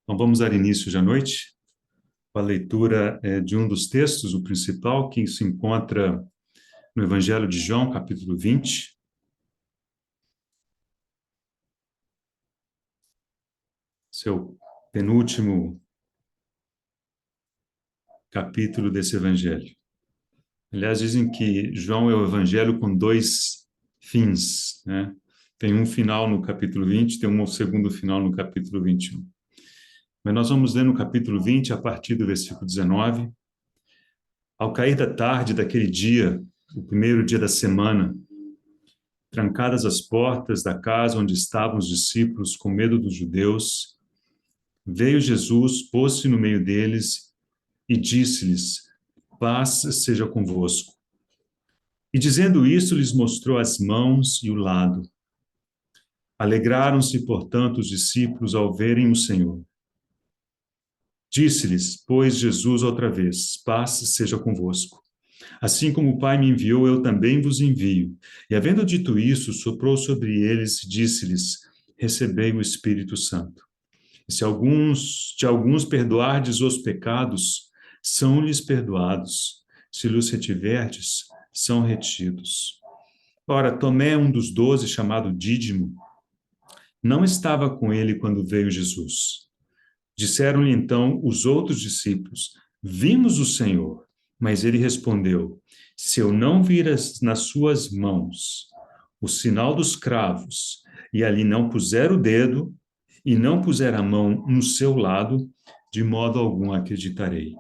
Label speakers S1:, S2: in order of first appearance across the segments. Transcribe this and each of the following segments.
S1: Então, vamos dar início hoje à noite com a leitura de um dos textos, o principal, que se encontra no Evangelho de João, capítulo 20, seu penúltimo capítulo desse Evangelho. Aliás, dizem que João é o Evangelho com dois fins, né? Tem um final no capítulo 20, tem um segundo final no capítulo 21. Mas nós vamos ler no capítulo 20, a partir do versículo 19. Ao cair da tarde daquele dia, o primeiro dia da semana, trancadas as portas da casa onde estavam os discípulos com medo dos judeus, veio Jesus, pôs-se no meio deles e disse-lhes: paz seja convosco. E dizendo isso, lhes mostrou as mãos e o lado. Alegraram-se, portanto, os discípulos ao verem o Senhor. Disse-lhes, pois, Jesus outra vez: paz seja convosco. Assim como o Pai me enviou, eu também vos envio. E havendo dito isso, soprou sobre eles e disse-lhes: recebei o Espírito Santo. E se de alguns perdoardes os pecados, são-lhes perdoados. Se lhes retiverdes, são retidos. Ora, Tomé, um dos 12, chamado Dídimo, não estava com ele quando veio Jesus. Disseram-lhe então os outros discípulos: vimos o Senhor. Mas ele respondeu: se eu não vir nas suas mãos o sinal dos cravos, e ali não puser o dedo, e não puser a mão no seu lado, de modo algum acreditarei.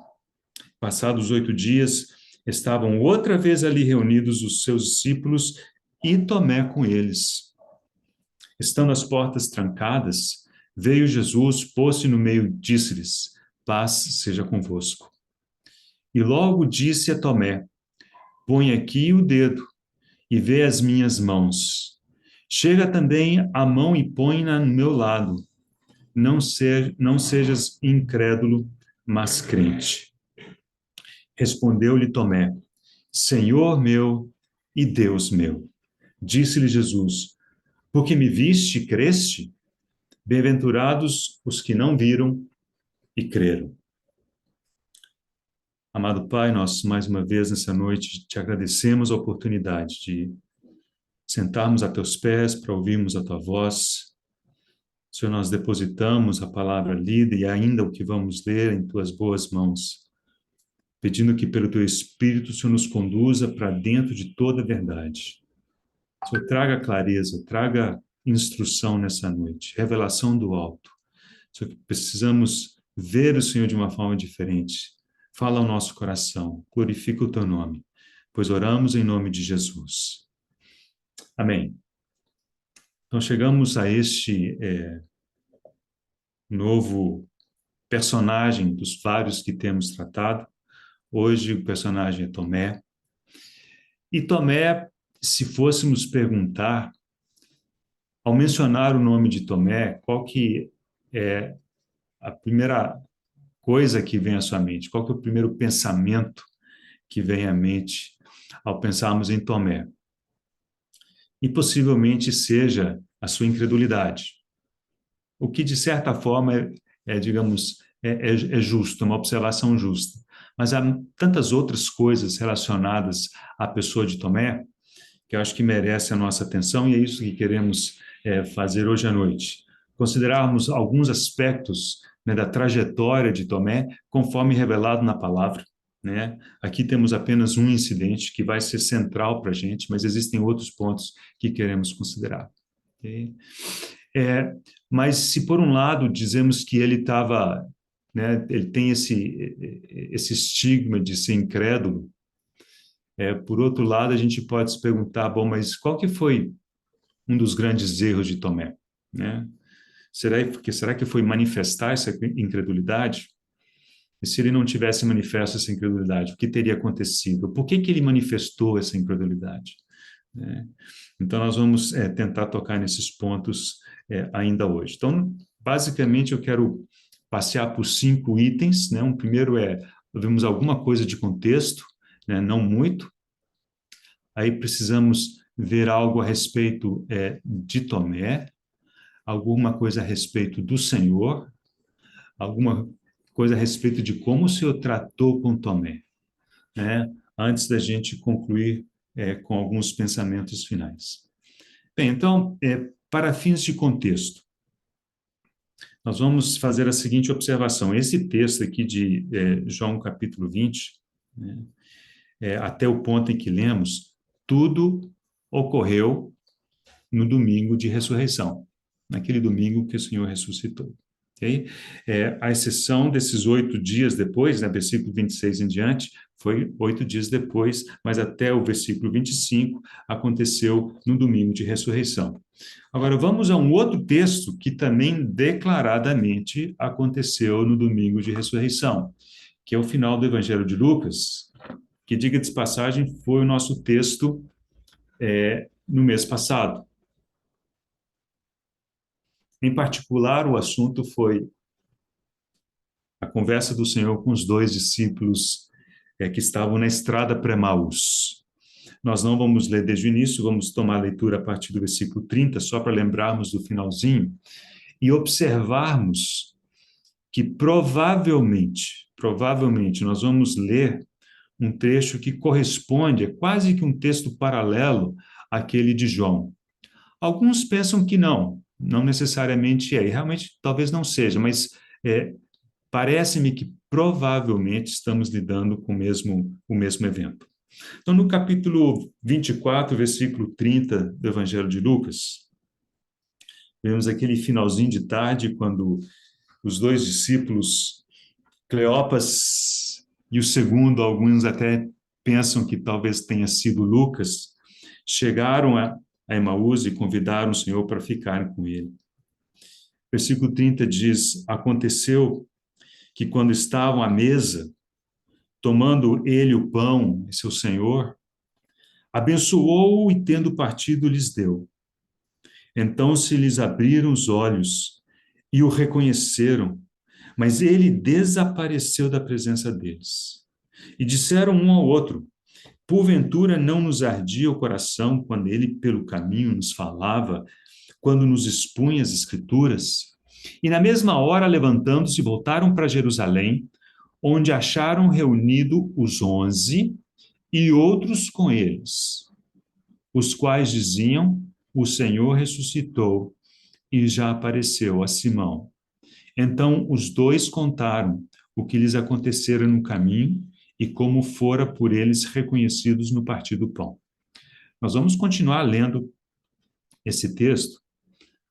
S1: Passados 8 dias, estavam outra vez ali reunidos os seus discípulos e Tomé com eles. Estando as portas trancadas, veio Jesus, pôs-se no meio, disse-lhes: paz seja convosco. E logo disse a Tomé: põe aqui o dedo e vê as minhas mãos. Chega também a mão e põe-na no meu lado. Não sejas incrédulo, mas crente. Respondeu-lhe Tomé: Senhor meu e Deus meu. Disse-lhe Jesus: porque me viste e creste? Bem-aventurados os que não viram e creram. Amado Pai, nós mais uma vez nessa noite te agradecemos a oportunidade de sentarmos a teus pés para ouvirmos a tua voz. Senhor, nós depositamos a palavra lida e ainda o que vamos ler em tuas boas mãos, pedindo que pelo teu Espírito o Senhor nos conduza para dentro de toda a verdade. Senhor, traga clareza, traga instrução nessa noite, revelação do alto. Senhor, que precisamos ver o Senhor de uma forma diferente. Fala ao nosso coração, glorifica o teu nome, pois oramos em nome de Jesus. Amém. Então chegamos a este novo personagem dos vários que temos tratado. Hoje o personagem é Tomé. E Tomé, se fôssemos perguntar, ao mencionar o nome de Tomé, qual que é a primeira coisa que vem à sua mente? Qual que é o primeiro pensamento que vem à mente ao pensarmos em Tomé? E possivelmente seja a sua incredulidade. O que, de certa forma, digamos, é justo, uma observação justa. Mas há tantas outras coisas relacionadas à pessoa de Tomé que eu acho que merece a nossa atenção e é isso que queremos fazer hoje à noite. Considerarmos alguns aspectos, né, da trajetória de Tomé conforme revelado na palavra. Né? Aqui temos apenas um incidente que vai ser central para a gente, mas existem outros pontos que queremos considerar. Okay? Mas se por um lado dizemos que ele estava, né, ele tem esse estigma de ser incrédulo, por outro lado a gente pode se perguntar, bom, mas qual que foi um dos grandes erros de Tomé? Né? Será que foi manifestar essa incredulidade? E se ele não tivesse manifesto essa incredulidade, o que teria acontecido? Por que ele manifestou essa incredulidade? Né? Então, nós vamos tentar tocar nesses pontos ainda hoje. Então, basicamente, eu quero passear por 5 itens. Né? Um primeiro vemos alguma coisa de contexto, né? Não muito. Aí precisamos ver algo a respeito de Tomé, alguma coisa a respeito do Senhor, alguma coisa a respeito de como o Senhor tratou com Tomé, né? Antes da gente concluir com alguns pensamentos finais. Bem, então, para fins de contexto, nós vamos fazer a seguinte observação. Esse texto aqui de João capítulo 20, né, até o ponto em que lemos, tudo ocorreu no domingo de ressurreição, naquele domingo que o Senhor ressuscitou. Okay? A exceção desses 8 dias depois, né, versículo 26 em diante, foi 8 dias depois, mas até o versículo 25 aconteceu no domingo de ressurreição. Agora, vamos a um outro texto que também declaradamente aconteceu no domingo de ressurreição, que é o final do Evangelho de Lucas, que, diga de passagem, foi o nosso texto no mês passado. Em particular, o assunto foi a conversa do Senhor com os 2 discípulos que estavam na estrada para Emaús. Nós não vamos ler desde o início, vamos tomar a leitura a partir do versículo 30, só para lembrarmos do finalzinho, e observarmos que provavelmente, nós vamos ler um trecho que corresponde, é quase que um texto paralelo àquele de João. Alguns pensam que não necessariamente é, e realmente talvez não seja, mas parece-me que provavelmente estamos lidando com o mesmo evento. Então, no capítulo 24, versículo 30 do Evangelho de Lucas, vemos aquele finalzinho de tarde, quando os 2 discípulos, Cleopas e o segundo, alguns até pensam que talvez tenha sido Lucas, chegaram a Emaús e convidaram o Senhor para ficarem com ele. Versículo 30 diz: aconteceu que quando estavam à mesa, tomando ele o pão, seu Senhor, abençoou e tendo partido lhes deu. Então se lhes abriram os olhos e o reconheceram, mas ele desapareceu da presença deles. E disseram um ao outro: porventura não nos ardia o coração quando ele pelo caminho nos falava, quando nos expunha as Escrituras? E na mesma hora, levantando-se, voltaram para Jerusalém, onde acharam reunido os 11 e outros com eles, os quais diziam: o Senhor ressuscitou e já apareceu a Simão. Então os 2 contaram o que lhes acontecera no caminho e como fora por eles reconhecidos no partir do pão. Nós vamos continuar lendo esse texto,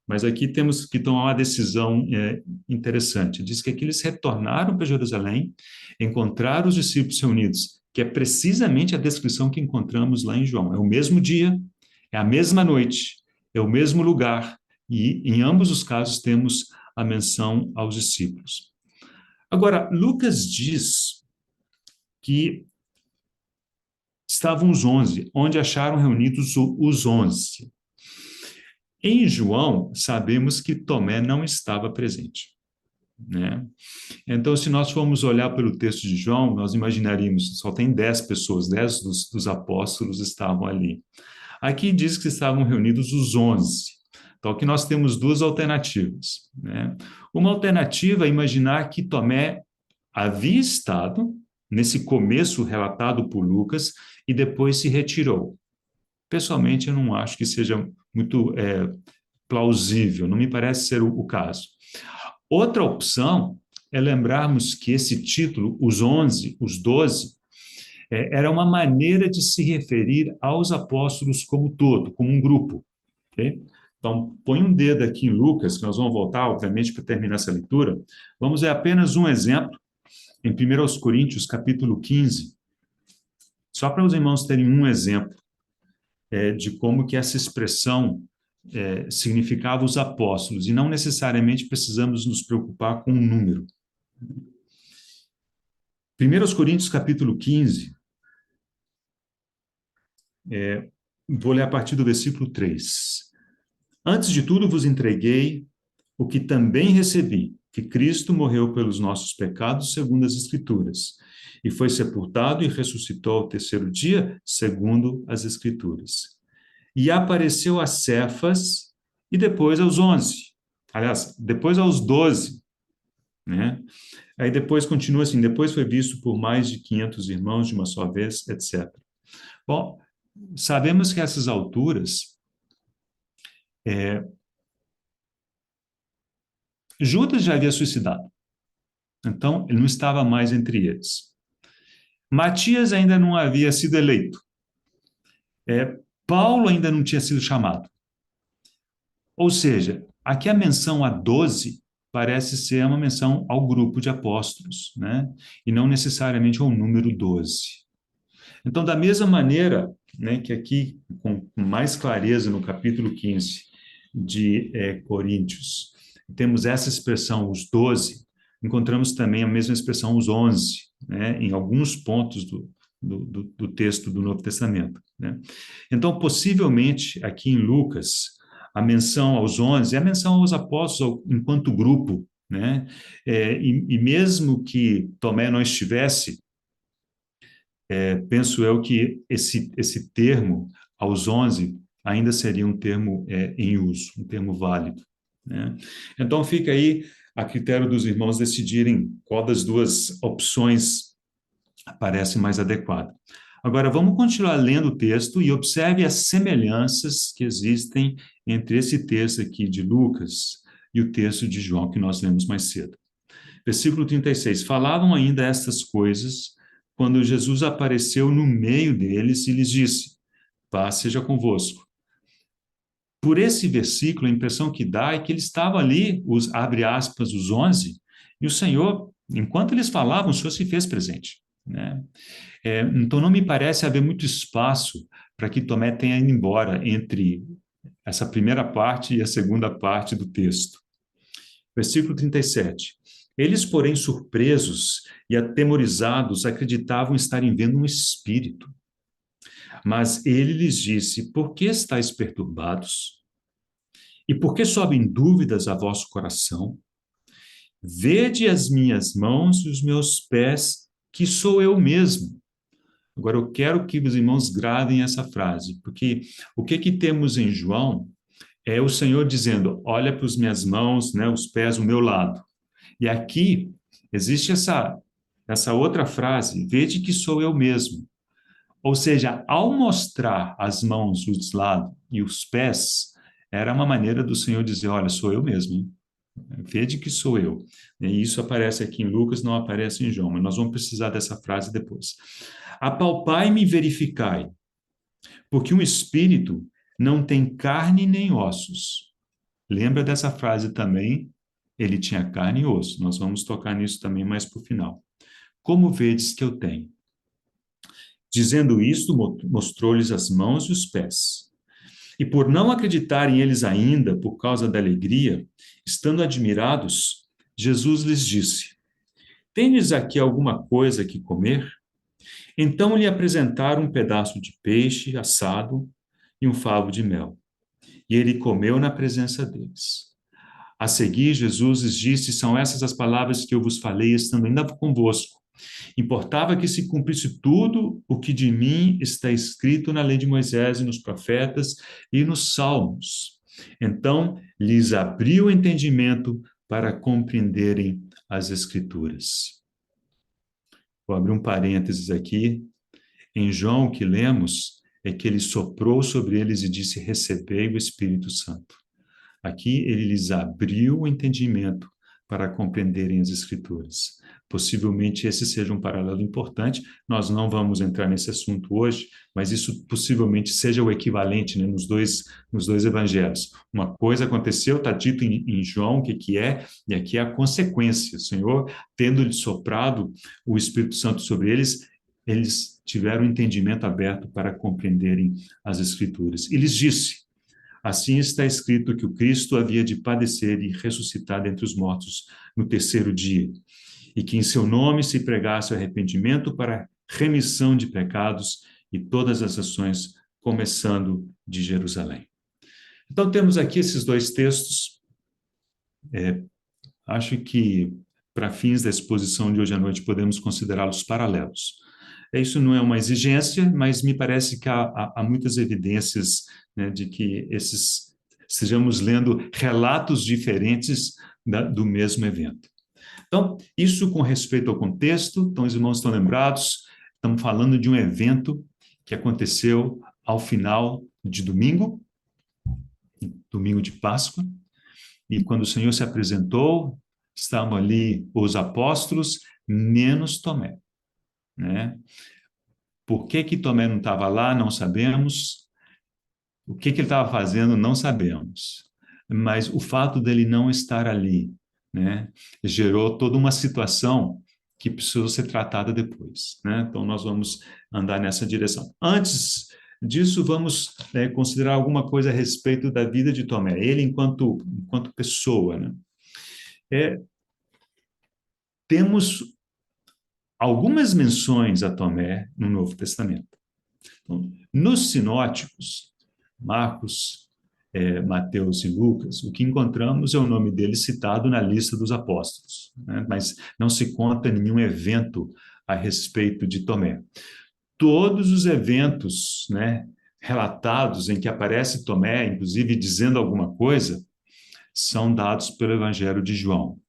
S1: mas aqui temos que tomar uma decisão interessante. Diz que aqui eles retornaram para Jerusalém, encontraram os discípulos reunidos, que é precisamente a descrição que encontramos lá em João. É o mesmo dia, é a mesma noite, é o mesmo lugar, e em ambos os casos temos a menção aos discípulos. Agora, Lucas diz que estavam os 11, onde acharam reunidos os 11. Em João, sabemos que Tomé não estava presente, né? Então, se nós formos olhar pelo texto de João, nós imaginaríamos, só tem 10 pessoas, 10 dos apóstolos estavam ali. Aqui diz que estavam reunidos os 11. Então, aqui nós temos 2 alternativas, né? Uma alternativa é imaginar que Tomé havia estado nesse começo relatado por Lucas e depois se retirou. Pessoalmente, eu não acho que seja muito plausível, não me parece ser o caso. Outra opção é lembrarmos que esse título, os 11, os 12, era uma maneira de se referir aos apóstolos como todo, como um grupo. Okay? Então, põe um dedo aqui em Lucas, que nós vamos voltar, obviamente, para terminar essa leitura. Vamos ver apenas um exemplo, em 1 Coríntios, capítulo 15, só para os irmãos terem um exemplo de como que essa expressão significava os apóstolos, e não necessariamente precisamos nos preocupar com um número. 1 Coríntios, capítulo 15, vou ler a partir do versículo 3. Antes de tudo vos entreguei o que também recebi, que Cristo morreu pelos nossos pecados, segundo as Escrituras, e foi sepultado e ressuscitou ao 3º dia, segundo as Escrituras. E apareceu a Cefas e depois aos 11. Aliás, depois aos 12. né? Aí depois continua assim, depois foi visto por mais de 500 irmãos de uma só vez, etc. Bom, sabemos que a essas alturas, é, Judas já havia suicidado, então ele não estava mais entre eles. Matias ainda não havia sido eleito. Paulo ainda não tinha sido chamado. Ou seja, aqui a menção a 12 parece ser uma menção ao grupo de apóstolos, né? E não necessariamente ao número 12. Então, da mesma maneira, né, que aqui, com mais clareza, no capítulo 15 de Coríntios, temos essa expressão, os 12, encontramos também a mesma expressão, os 11, né, em alguns pontos do texto do Novo Testamento, né? Então, possivelmente, aqui em Lucas, a menção aos 11 é a menção aos apóstolos enquanto grupo, né? E mesmo que Tomé não estivesse, penso eu que esse termo, aos 11, ainda seria um termo em uso, um termo válido, né? Então, fica aí a critério dos irmãos decidirem qual das duas opções parece mais adequada. Agora, vamos continuar lendo o texto e observe as semelhanças que existem entre esse texto aqui de Lucas e o texto de João que nós lemos mais cedo. Versículo 36. Falavam ainda estas coisas quando Jesus apareceu no meio deles e lhes disse: paz seja convosco. Por esse versículo, a impressão que dá é que eles estavam ali, abre aspas, os 11, e o Senhor, enquanto eles falavam, o Senhor se fez presente, né? Então, não me parece haver muito espaço para que Tomé tenha ido embora entre essa primeira parte e a segunda parte do texto. Versículo 37. Eles, porém, surpresos e atemorizados, acreditavam estarem vendo um espírito. Mas ele lhes disse: por que estáis perturbados? E por que sobem dúvidas a vosso coração? Vede as minhas mãos e os meus pés, que sou eu mesmo. Agora, eu quero que os irmãos gravem essa frase, porque o que temos em João é o Senhor dizendo: olha para as minhas mãos, né, os pés ao meu lado. E aqui existe essa outra frase: vede que sou eu mesmo. Ou seja, ao mostrar as mãos, os lados e os pés, era uma maneira do Senhor dizer: olha, sou eu mesmo, hein? Vede que sou eu. E isso aparece aqui em Lucas, não aparece em João, mas nós vamos precisar dessa frase depois. Apalpai-me e verificai, porque um espírito não tem carne nem ossos. Lembra dessa frase também? Ele tinha carne e osso. Nós vamos tocar nisso também mais para o final. Como vedes que eu tenho? Dizendo isto, mostrou-lhes as mãos e os pés. E por não acreditarem eles ainda, por causa da alegria, estando admirados, Jesus lhes disse: tendes aqui alguma coisa que comer? Então lhe apresentaram um pedaço de peixe assado e um favo de mel. E ele comeu na presença deles. A seguir, Jesus lhes disse: são essas as palavras que eu vos falei, estando ainda convosco. Importava que se cumprisse tudo o que de mim está escrito na lei de Moisés e nos profetas e nos salmos. Então, lhes abriu o entendimento para compreenderem as Escrituras. Vou abrir um parênteses aqui. Em João, o que lemos é que ele soprou sobre eles e disse: recebei o Espírito Santo. Aqui ele lhes abriu o entendimento para compreenderem as Escrituras. Possivelmente esse seja um paralelo importante. Nós não vamos entrar nesse assunto hoje, mas isso possivelmente seja o equivalente, né, nos dois evangelhos. Uma coisa aconteceu, está dito em João o que é, e aqui é a consequência. O Senhor, tendo-lhe soprado o Espírito Santo sobre eles, eles tiveram o entendimento aberto para compreenderem as Escrituras. E lhes disse: assim está escrito que o Cristo havia de padecer e ressuscitar dentre os mortos no terceiro dia, e que em seu nome se pregasse o arrependimento para remissão de pecados e todas as ações, começando de Jerusalém. Então, temos aqui esses dois textos. Acho que, para fins da exposição de hoje à noite, podemos considerá-los paralelos. Isso não é uma exigência, mas me parece que há muitas evidências, né, de que estejamos lendo relatos diferentes do mesmo evento. Então, isso com respeito ao contexto, então os irmãos estão lembrados, estamos falando de um evento que aconteceu ao final de domingo, domingo de Páscoa, e quando o Senhor se apresentou, estavam ali os apóstolos, menos Tomé, né? Por que que Tomé não estava lá, não sabemos. O que que ele estava fazendo, não sabemos. Mas o fato dele não estar ali, né, gerou toda uma situação que precisou ser tratada depois, né? Então, nós vamos andar nessa direção. Antes disso, vamos, né, considerar alguma coisa a respeito da vida de Tomé, ele enquanto pessoa, né? É, temos algumas menções a Tomé no Novo Testamento. Então, nos sinóticos, Marcos, Mateus e Lucas, o que encontramos é o nome dele citado na lista dos apóstolos, né? Mas não se conta nenhum evento a respeito de Tomé. Todos os eventos, né, relatados em que aparece Tomé, inclusive dizendo alguma coisa, são dados pelo Evangelho de João.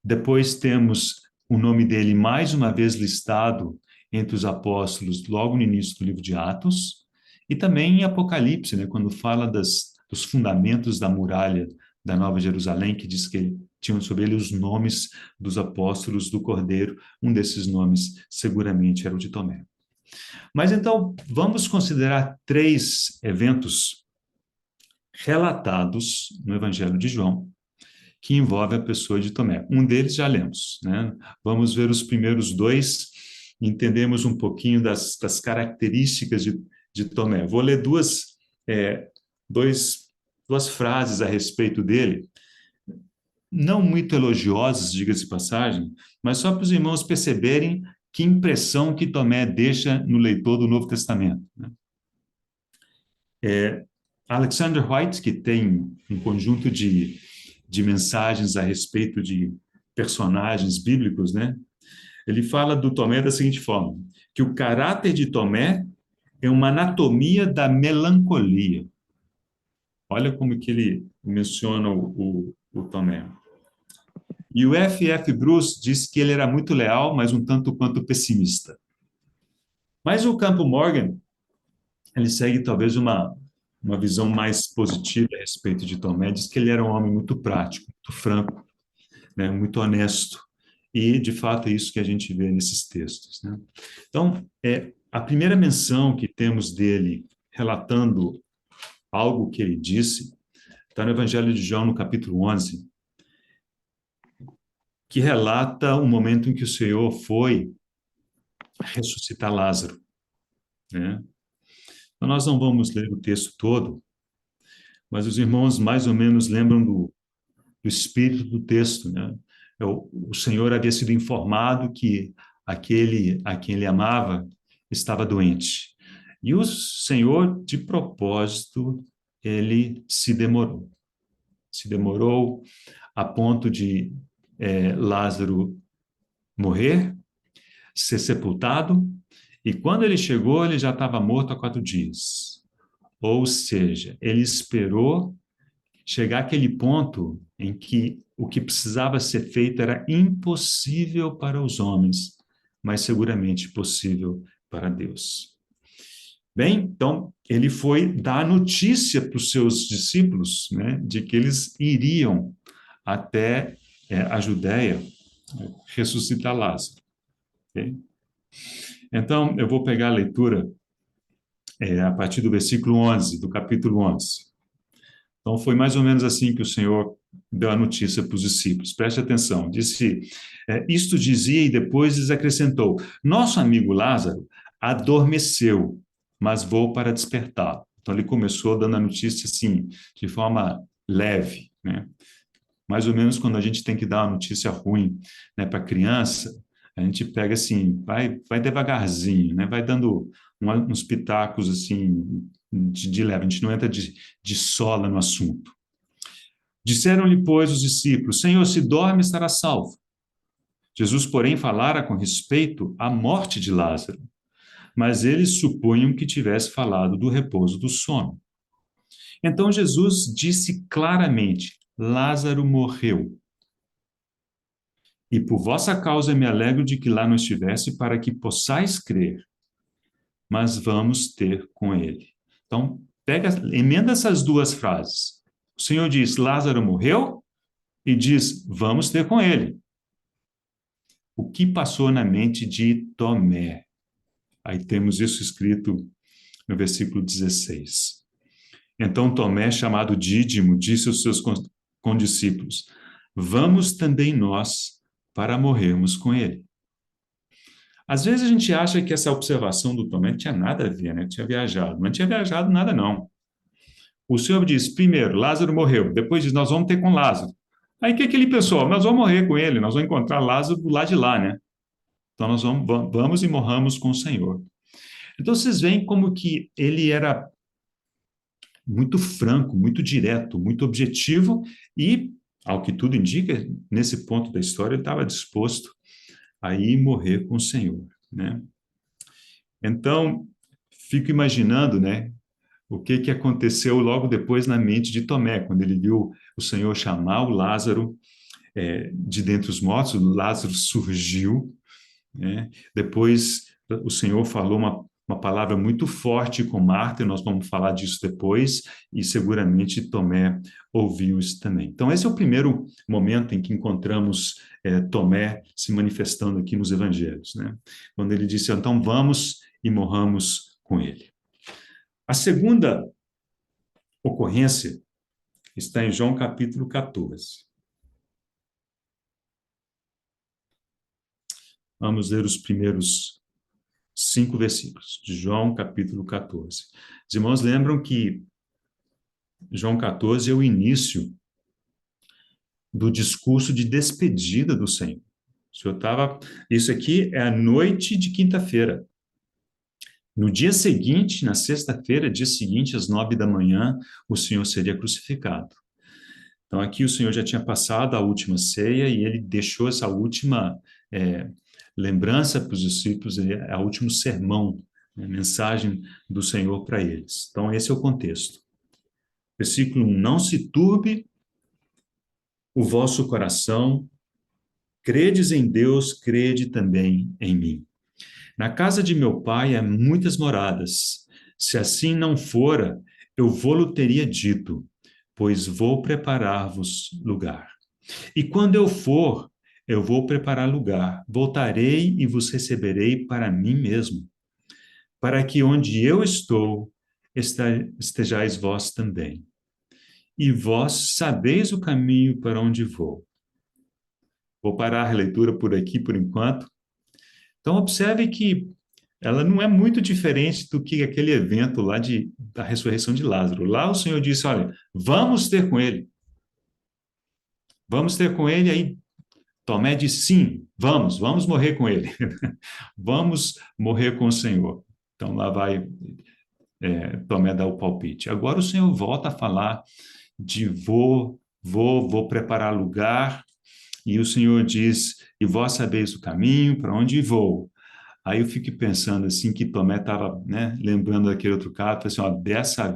S1: Depois temos o nome dele mais uma vez listado entre os apóstolos logo no início do livro de Atos, e também em Apocalipse, né, quando fala dos fundamentos da muralha da Nova Jerusalém, que diz que tinham sobre ele os nomes dos apóstolos do Cordeiro, um desses nomes seguramente era o de Tomé. Mas então, vamos considerar três eventos relatados no Evangelho de João, que envolve a pessoa de Tomé. Um deles já lemos, né? Vamos ver os primeiros dois, entendemos um pouquinho das características de Tomé. Vou ler é, duas frases a respeito dele, não muito elogiosas, diga-se de passagem, mas só para os irmãos perceberem que impressão que Tomé deixa no leitor do Novo Testamento, né? Alexander White, que tem um conjunto de mensagens a respeito de personagens bíblicos, né? Ele fala do Tomé da seguinte forma, que o caráter de Tomé é uma anatomia da melancolia. Olha como que ele menciona o Tomé. E o F. Bruce diz que ele era muito leal, mas um tanto quanto pessimista. Mas o Campo Morgan, ele segue talvez uma visão mais positiva a respeito de Tomé, diz que ele era um homem muito prático, muito franco, né, muito honesto. E, de fato, é isso que a gente vê nesses textos, né? Então, a primeira menção que temos dele relatando algo que ele disse está no Evangelho de João, no capítulo 11, que relata o momento em que o Senhor foi ressuscitar Lázaro, né? Então, nós não vamos ler o texto todo, mas os irmãos mais ou menos lembram do espírito do texto, né? O Senhor havia sido informado que aquele a quem ele amava estava doente. E o Senhor, de propósito, ele se demorou a ponto de Lázaro morrer, ser sepultado, e quando ele chegou, ele já estava morto há 4 dias. Ou seja, ele esperou chegar àquele ponto em que o que precisava ser feito era impossível para os homens, mas seguramente possível para Deus. Bem, então, ele foi dar a notícia para os seus discípulos, né, de que eles iriam até a Judéia ressuscitar Lázaro. Okay? Então, eu vou pegar a leitura a partir do versículo 11, do capítulo 11. Então, foi mais ou menos assim que o Senhor deu a notícia para os discípulos. Preste atenção. Disse, isto dizia e depois lhes acrescentou, nosso amigo Lázaro adormeceu, mas vou para despertá-lo. Então, ele começou dando a notícia assim, de forma leve, né? Mais ou menos quando a gente tem que dar uma notícia ruim, né, para a criança, a gente pega assim, vai devagarzinho, né? Vai dando uns pitacos assim, de leve, a gente não entra de sola no assunto. Disseram-lhe, pois, os discípulos, Senhor, se dorme, estará salvo. Jesus, porém, falara com respeito à morte de Lázaro, mas eles supunham que tivesse falado do repouso do sono. Então Jesus disse claramente, Lázaro morreu. E por vossa causa me alegro de que lá não estivesse, para que possais crer, mas vamos ter com ele. Então, emenda essas duas frases. O Senhor diz, Lázaro morreu, e diz, vamos ter com ele. O que passou na mente de Tomé? Aí temos isso escrito no versículo 16. Então Tomé, chamado Dídimo, disse aos seus condiscípulos, vamos também nós para morrermos com ele. Às vezes a gente acha que essa observação do Tomé não tinha nada a ver, né? Tinha viajado. Não tinha viajado nada, não. O Senhor diz, primeiro, Lázaro morreu. Depois diz, nós vamos ter com Lázaro. Aí o que ele pensou? Nós vamos morrer com ele, nós vamos encontrar Lázaro do lado de lá, né? Então nós vamos e morramos com o Senhor. Então vocês veem como que ele era muito franco, muito direto, muito objetivo e, ao que tudo indica, nesse ponto da história, ele estava disposto a ir morrer com o Senhor, né? Então, fico imaginando, né, o que aconteceu logo depois na mente de Tomé, quando ele viu o Senhor chamar o Lázaro de dentre os mortos, o Lázaro surgiu, né? Depois o Senhor falou uma palavra muito forte com Marta, e nós vamos falar disso depois, e seguramente Tomé ouviu isso também. Então, esse é o primeiro momento em que encontramos Tomé se manifestando aqui nos evangelhos, né? Quando ele disse, então vamos e morramos com ele. A segunda ocorrência está em João capítulo 14. Vamos ler os primeiros 5 versículos de João capítulo 14. Os irmãos lembram que João 14 é o início do discurso de despedida do Senhor. O Senhor estava... Isso aqui é a noite de quinta-feira. No dia seguinte, na sexta-feira, dia seguinte, às 9 da manhã, o Senhor seria crucificado. Então, aqui o Senhor já tinha passado a última ceia e ele deixou essa última lembrança para os discípulos, é o último sermão, a mensagem do Senhor para eles. Então, esse é o contexto. Versículo 1, não se turbe o vosso coração, credes em Deus, crede também em mim. Na casa de meu pai há muitas moradas. Se assim não fora, eu vou-lo teria dito, pois vou preparar-vos lugar. E quando eu for, eu vou preparar lugar. Voltarei e vos receberei para mim mesmo, para que onde eu estou, estejais vós também. E vós sabeis o caminho para onde vou. Vou parar a leitura por aqui por enquanto. Então, observe que ela não é muito diferente do que aquele evento lá da ressurreição de Lázaro. Lá o Senhor disse, olha, vamos ter com ele. Vamos ter com ele. Aí Tomé disse, sim, vamos morrer com ele. Vamos morrer com o Senhor. Então lá vai Tomé dar o palpite. Agora o Senhor volta a falar de vou preparar lugar, e o Senhor diz, e vós sabeis o caminho, para onde vou. Aí eu fico pensando assim, que Tomé estava, né, lembrando daquele outro caso, assim, ó, dessa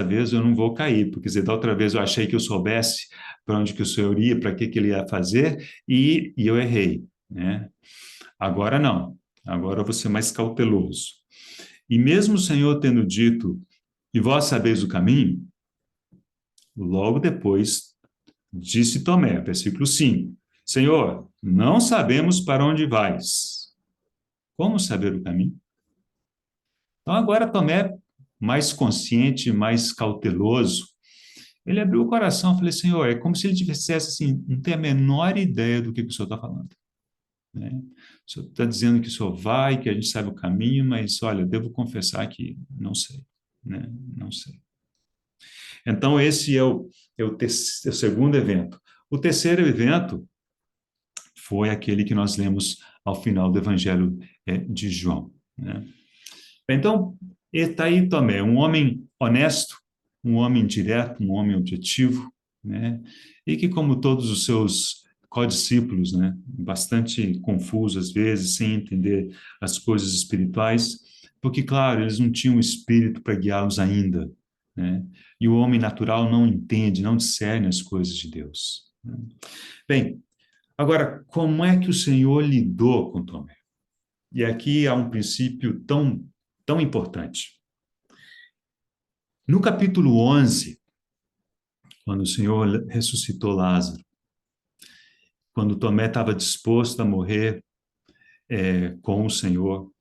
S1: vez eu não vou cair, porque da outra vez eu achei que eu soubesse para onde que o Senhor ia, para que ele ia fazer, e eu errei, né? Agora não, agora eu vou ser mais cauteloso. E mesmo o Senhor tendo dito, e vós sabeis o caminho, logo depois disse Tomé, versículo 5, Senhor, não sabemos para onde vais. Como saber o caminho? Então agora Tomé, mais consciente, mais cauteloso, ele abriu o coração e falou, Senhor, é como se ele dissesse assim, não tem a menor ideia do que o Senhor está falando. Né? O Senhor está dizendo que o Senhor vai, que a gente sabe o caminho, mas, olha, devo confessar que não sei, né? Não sei. Então, esse é o segundo evento. O terceiro evento foi aquele que nós lemos ao final do Evangelho de João. Né? Então, está aí Tomé, um homem honesto, um homem direto, um homem objetivo, né? E que, como todos os seus codiscípulos, né, bastante confuso às vezes, sem entender as coisas espirituais, porque, claro, eles não tinham espírito para guiá-los ainda, né? E o homem natural não entende, não discerne as coisas de Deus. Né? Bem, Agora, como é que o Senhor lidou com Tomé? E aqui há um princípio tão importante. No capítulo 11, quando o Senhor ressuscitou Lázaro, quando Tomé estava disposto a morrer com o Senhor,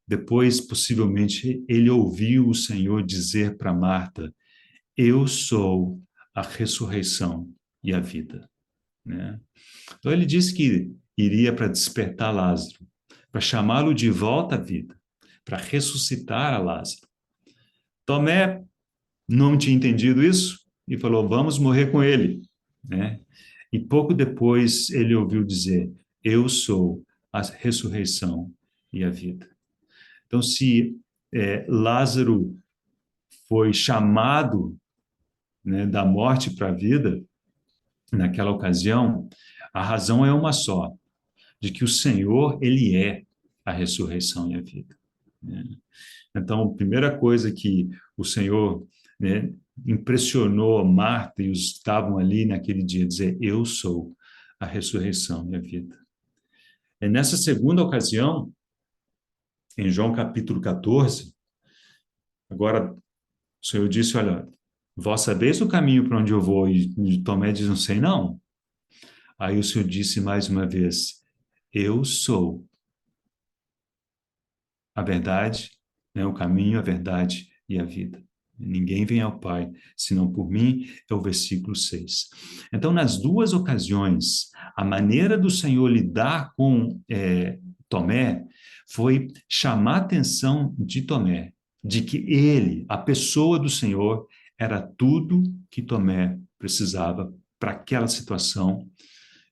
S1: depois, possivelmente, ele ouviu o Senhor dizer para Marta: Eu sou a ressurreição e a vida. Né? Então, ele disse que iria para despertar Lázaro, para chamá-lo de volta à vida, para ressuscitar a Lázaro. Tomé não tinha entendido isso e falou: Vamos morrer com ele. Né? E pouco depois ele ouviu dizer: Eu sou a ressurreição e a vida. Então, se Lázaro foi chamado, né, da morte para a vida, naquela ocasião, a razão é uma só, de que o Senhor, ele é a ressurreição e a vida. Né? Então, a primeira coisa que o Senhor, né, impressionou Marta e os que estavam ali naquele dia, dizer: Eu sou a ressurreição e a vida. E nessa segunda ocasião, em João capítulo 14, agora o Senhor disse: Olha, vós sabeis o caminho para onde eu vou? E Tomé diz: Não sei, não. Aí o Senhor disse mais uma vez: Eu sou a verdade, né, o caminho, a verdade e a vida. Ninguém vem ao Pai senão por mim, é o versículo 6. Então, nas duas ocasiões, a maneira do Senhor lidar com Tomé foi chamar a atenção de Tomé, de que ele, a pessoa do Senhor, era tudo que Tomé precisava para aquela situação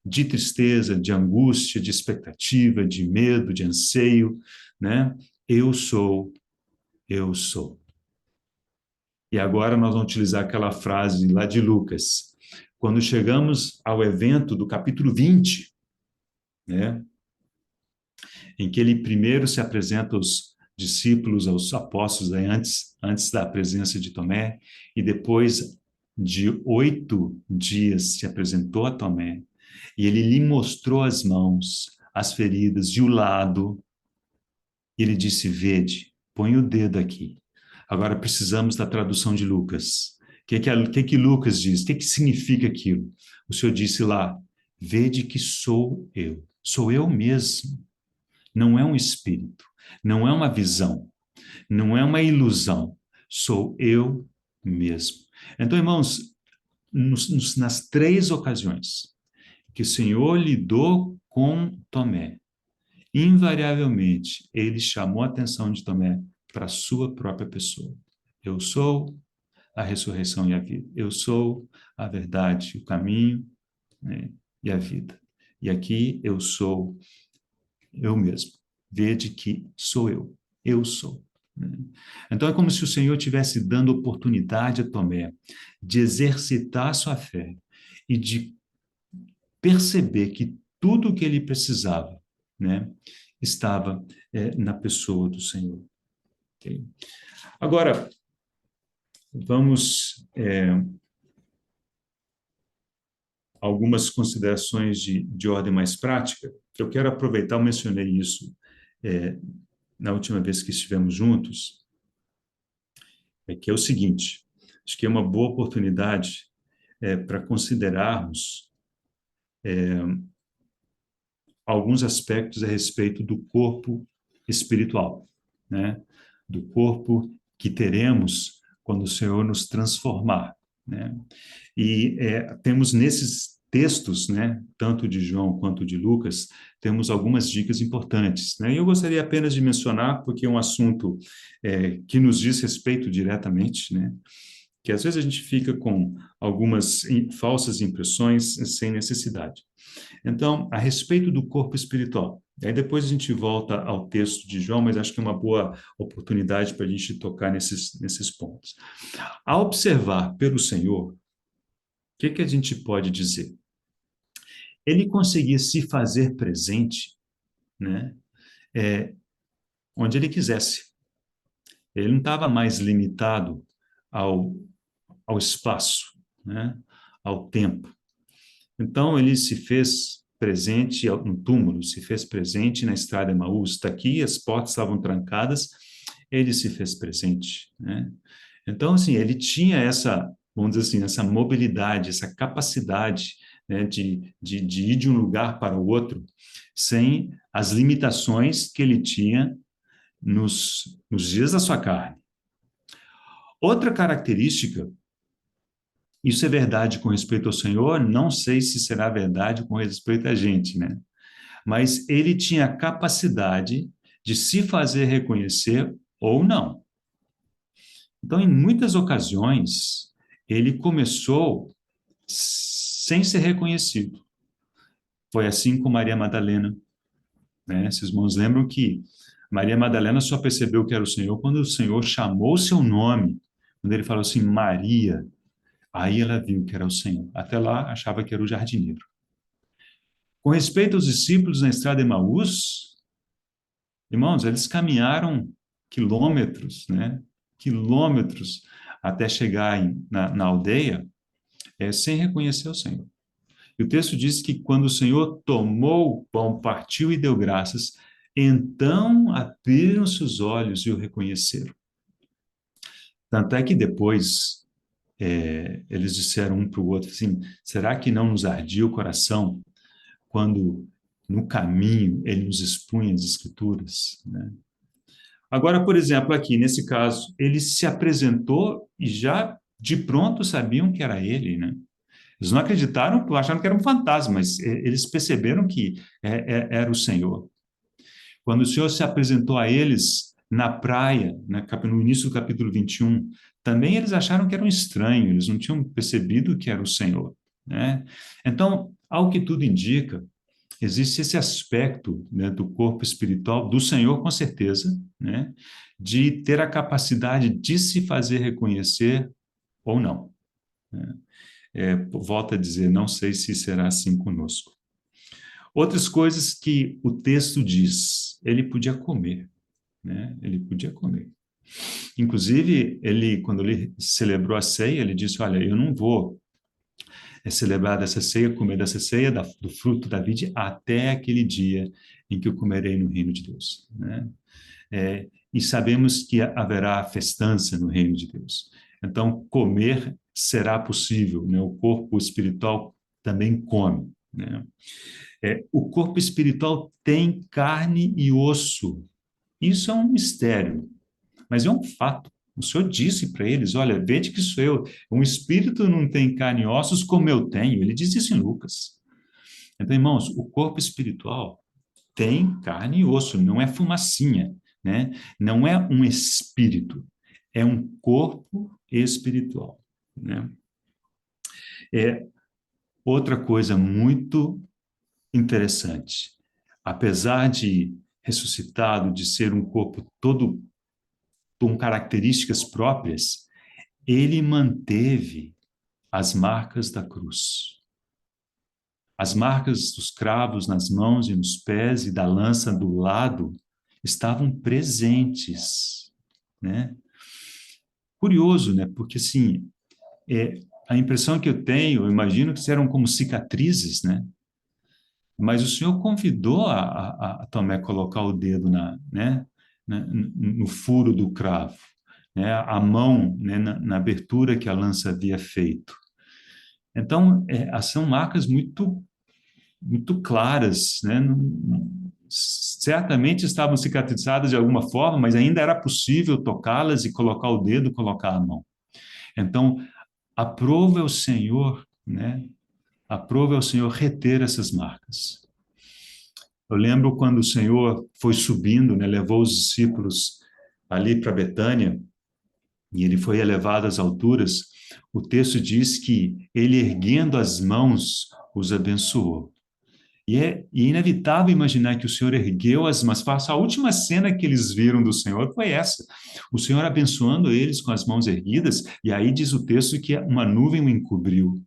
S1: de tristeza, de angústia, de expectativa, de medo, de anseio, né? Eu sou, eu sou. E agora nós vamos utilizar aquela frase lá de Lucas. Quando chegamos ao evento do capítulo 20, né? Em que ele primeiro se apresenta aos discípulos, aos apóstolos, né, antes da presença de Tomé, e depois de 8 dias se apresentou a Tomé, e ele lhe mostrou as mãos, as feridas e o lado, e ele disse: Vede, põe o dedo aqui. Agora precisamos da tradução de Lucas. O que Lucas diz? O que significa aquilo? O Senhor disse lá: Vede que sou eu mesmo. Não é um espírito, não é uma visão, não é uma ilusão. Sou eu mesmo. Então, irmãos, nas 3 ocasiões que o Senhor lidou com Tomé, invariavelmente, ele chamou a atenção de Tomé para a sua própria pessoa. Eu sou a ressurreição e a vida. Eu sou a verdade, o caminho, né, e a vida. E aqui eu sou eu mesmo. Vede que sou eu. Eu sou. Né? Então é como se o Senhor estivesse dando oportunidade a Tomé de exercitar sua fé e de perceber que tudo o que ele precisava, né, estava na pessoa do Senhor. Okay? Agora, vamos algumas considerações de ordem mais prática. Eu quero aproveitar, eu mencionei isso na última vez que estivemos juntos, que é o seguinte: acho que é uma boa oportunidade para considerarmos alguns aspectos a respeito do corpo espiritual, né? Do corpo que teremos quando o Senhor nos transformar, né? E temos nesses textos, né, tanto de João quanto de Lucas, temos algumas dicas importantes, né? E eu gostaria apenas de mencionar, porque é um assunto que nos diz respeito diretamente, né? Que às vezes a gente fica com algumas falsas impressões sem necessidade. Então, a respeito do corpo espiritual, aí depois a gente volta ao texto de João, mas acho que é uma boa oportunidade para a gente tocar nesses pontos. Ao observar pelo Senhor, o que a gente pode dizer? Ele conseguia se fazer presente, né, onde ele quisesse. Ele não estava mais limitado ao, ao espaço, né, ao tempo. Então, ele se fez presente no túmulo, se fez presente na estrada de Emaús. Está aqui, as portas estavam trancadas, ele se fez presente, né? Então, assim, ele tinha essa, vamos dizer assim, essa mobilidade, essa capacidade, né, de ir de um lugar para o outro, sem as limitações que ele tinha nos dias da sua carne. Outra característica, isso é verdade com respeito ao Senhor, não sei se será verdade com respeito a gente, né? Mas ele tinha a capacidade de se fazer reconhecer ou não. Então, em muitas ocasiões, ele começou sem ser reconhecido. Foi assim com Maria Madalena, né? Esses irmãos lembram que Maria Madalena só percebeu que era o Senhor quando o Senhor chamou o seu nome, quando ele falou assim, Maria. Aí ela viu que era o Senhor. Até lá, achava que era o jardineiro. Com respeito aos discípulos na estrada de Emaús, irmãos, eles caminharam quilômetros, né? Quilômetros até chegar na aldeia, sem reconhecer o Senhor. E o texto diz que quando o Senhor tomou o pão, partiu e deu graças, então abriram-se os olhos e o reconheceram. Tanto é que depois eles disseram um para o outro assim, será que não nos ardia o coração quando no caminho ele nos expunha as escrituras, né? Agora, por exemplo, aqui nesse caso, ele se apresentou e já de pronto sabiam que era ele, né? Eles não acreditaram, acharam que era um fantasma, mas eles perceberam que era o Senhor. Quando o Senhor se apresentou a eles na praia, né, no início do capítulo 21, também eles acharam que era um estranho, eles não tinham percebido que era o Senhor, né? Então, ao que tudo indica, existe esse aspecto, né, do corpo espiritual do Senhor, com certeza, né, de ter a capacidade de se fazer reconhecer ou não, né? Volto a dizer, não sei se será assim conosco. Outras coisas que o texto diz, ele podia comer, né? Ele podia comer. Inclusive, quando ele celebrou a ceia, ele disse, olha, eu não vou celebrar dessa ceia, comer dessa ceia, do fruto da vide, até aquele dia em que eu comerei no reino de Deus, né? E sabemos que haverá festança no reino de Deus. Então, comer será possível, né? O corpo espiritual também come, né? O corpo espiritual tem carne e osso. Isso é um mistério, mas é um fato. O Senhor disse para eles, olha, vede que sou eu. Um espírito não tem carne e ossos como eu tenho. Ele diz isso em Lucas. Então, irmãos, o corpo espiritual tem carne e osso, não é fumacinha, né? Não é um espírito, é um corpo espiritual, né? É outra coisa muito interessante. Apesar de ressuscitado, de ser um corpo todo com características próprias, ele manteve as marcas da cruz. As marcas dos cravos nas mãos e nos pés e da lança do lado estavam presentes, né? Curioso, né? Porque, assim, a impressão que eu tenho, eu imagino que eram como cicatrizes, né? Mas o Senhor convidou a Tomé a colocar o dedo né, no furo do cravo, né, a mão, né, na abertura que a lança havia feito. Então, são marcas muito, muito claras, né? Certamente estavam cicatrizadas de alguma forma, mas ainda era possível tocá-las e colocar o dedo, colocar a mão. Então, aprove ao Senhor, né? Aprove ao Senhor reter essas marcas. Eu lembro quando o Senhor foi subindo, né, levou os discípulos ali para Betânia, e ele foi elevado às alturas, o texto diz que ele, erguendo as mãos, os abençoou. E é inevitável imaginar que o Senhor ergueu as mãos. A última cena que eles viram do Senhor foi essa. O Senhor abençoando eles com as mãos erguidas, e aí diz o texto que uma nuvem o encobriu.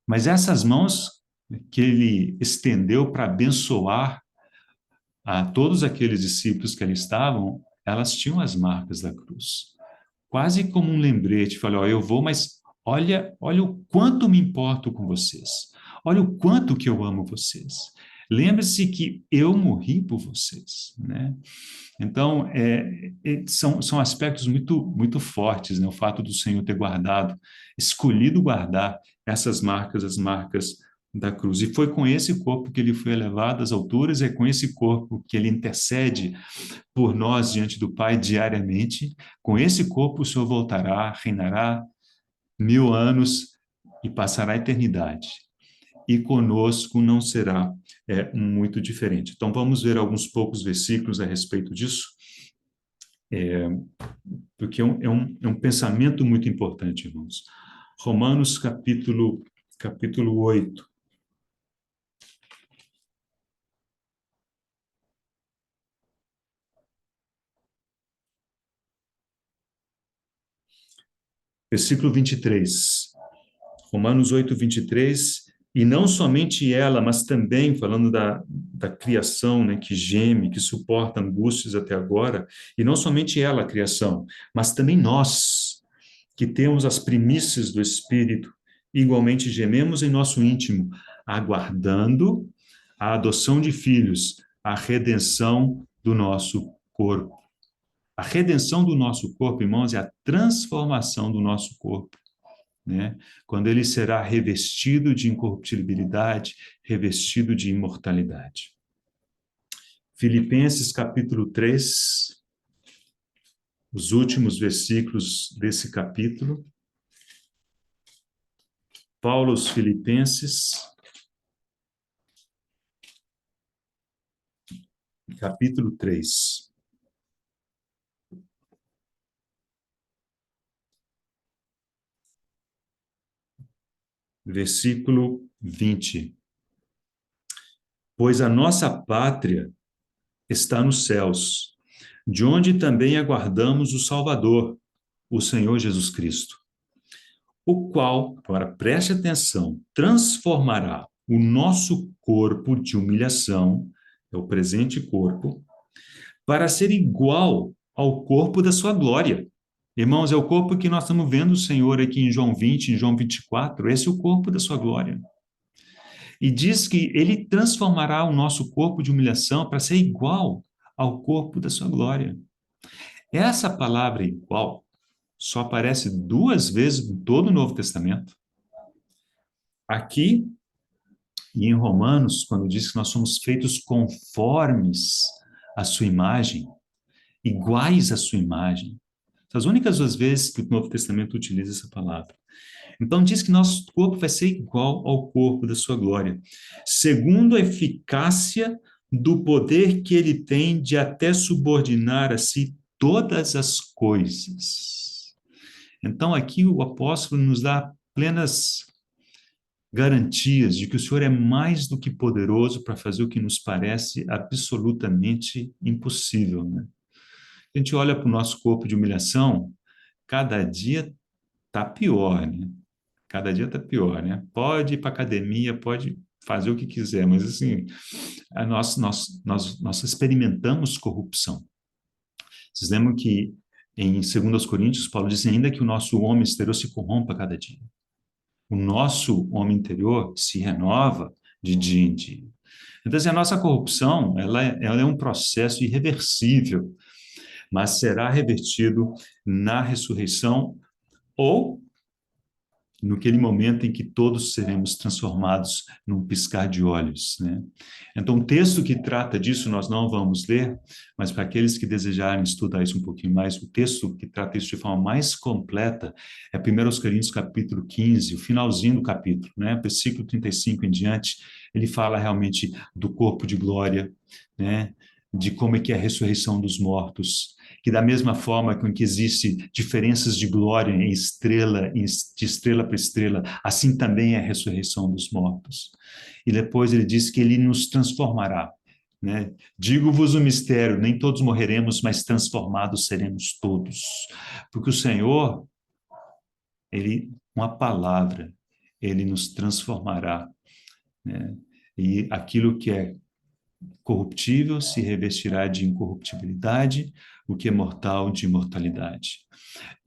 S1: Mas essas mãos que ele estendeu para abençoar a todos aqueles discípulos que ali estavam, elas tinham as marcas da cruz. Quase como um lembrete, falei, ó, eu vou, mas olha o quanto me importo com vocês. Olha o quanto que eu amo vocês. Lembre-se que eu morri por vocês, né? Então, são aspectos muito fortes, né? O fato do Senhor ter guardado, escolhido guardar essas marcas, as marcas da cruz. E foi com esse corpo que ele foi elevado às alturas, é com esse corpo que ele intercede por nós diante do Pai diariamente. Com esse corpo o Senhor voltará, reinará 1000 anos e passará a eternidade. E conosco não será muito diferente. Então, vamos ver alguns poucos versículos a respeito disso, porque é um pensamento muito importante, irmãos. Romanos, capítulo 8. Versículo 23. Romanos 8, 23. E não somente ela, mas também, falando da criação, né, que geme, que suporta angústias até agora, e não somente ela, a criação, mas também nós, que temos as primícias do Espírito, igualmente gememos em nosso íntimo, aguardando a adoção de filhos, a redenção do nosso corpo. A redenção do nosso corpo, irmãos, é a transformação do nosso corpo, né? Quando ele será revestido de incorruptibilidade, revestido de imortalidade. Filipenses capítulo 3, os últimos versículos desse capítulo. Paulo aos Filipenses, capítulo 3. Versículo 20. Pois a nossa pátria está nos céus, de onde também aguardamos o Salvador, o Senhor Jesus Cristo, o qual, agora preste atenção, transformará o nosso corpo de humilhação, é o presente corpo, para ser igual ao corpo da sua glória. Irmãos, é o corpo que nós estamos vendo o Senhor aqui em João 20, em João 24, esse é o corpo da sua glória. E diz que ele transformará o nosso corpo de humilhação para ser igual ao corpo da sua glória. Essa palavra igual só aparece 2 vezes em todo o Novo Testamento. Aqui e em Romanos, quando diz que nós somos feitos conformes à sua imagem, iguais à sua imagem. São as únicas 2 vezes que o Novo Testamento utiliza essa palavra. Então diz que nosso corpo vai ser igual ao corpo da sua glória, segundo a eficácia do poder que ele tem de até subordinar a si todas as coisas. Então aqui o apóstolo nos dá plenas garantias de que o Senhor é mais do que poderoso para fazer o que nos parece absolutamente impossível, né? A gente olha para o nosso corpo de humilhação, cada dia está pior, né? Cada dia está pior, né? Pode ir para academia, pode fazer o que quiser, mas assim, nós experimentamos corrupção. Vocês lembram que em 2 Coríntios, Paulo diz ainda que o nosso homem exterior se corrompa a cada dia. O nosso homem interior se renova de dia em dia. Então, assim, a nossa corrupção, ela é um processo irreversível, mas será revertido na ressurreição ou naquele momento em que todos seremos transformados num piscar de olhos, né? Então, o texto que trata disso nós não vamos ler, mas para aqueles que desejarem estudar isso um pouquinho mais, o texto que trata isso de forma mais completa é 1 Coríntios capítulo 15, o finalzinho do capítulo, né? Versículo 35 em diante, ele fala realmente do corpo de glória, né? De como é que é a ressurreição dos mortos, que da mesma forma com que existe diferenças de glória em estrela, de estrela para estrela, assim também é a ressurreição dos mortos. E depois ele diz que ele nos transformará, né? Digo-vos o mistério, nem todos morreremos, mas transformados seremos todos. Porque o Senhor, ele, com a palavra, ele nos transformará, né? E aquilo que é corruptível se revestirá de incorruptibilidade, o que é mortal de imortalidade.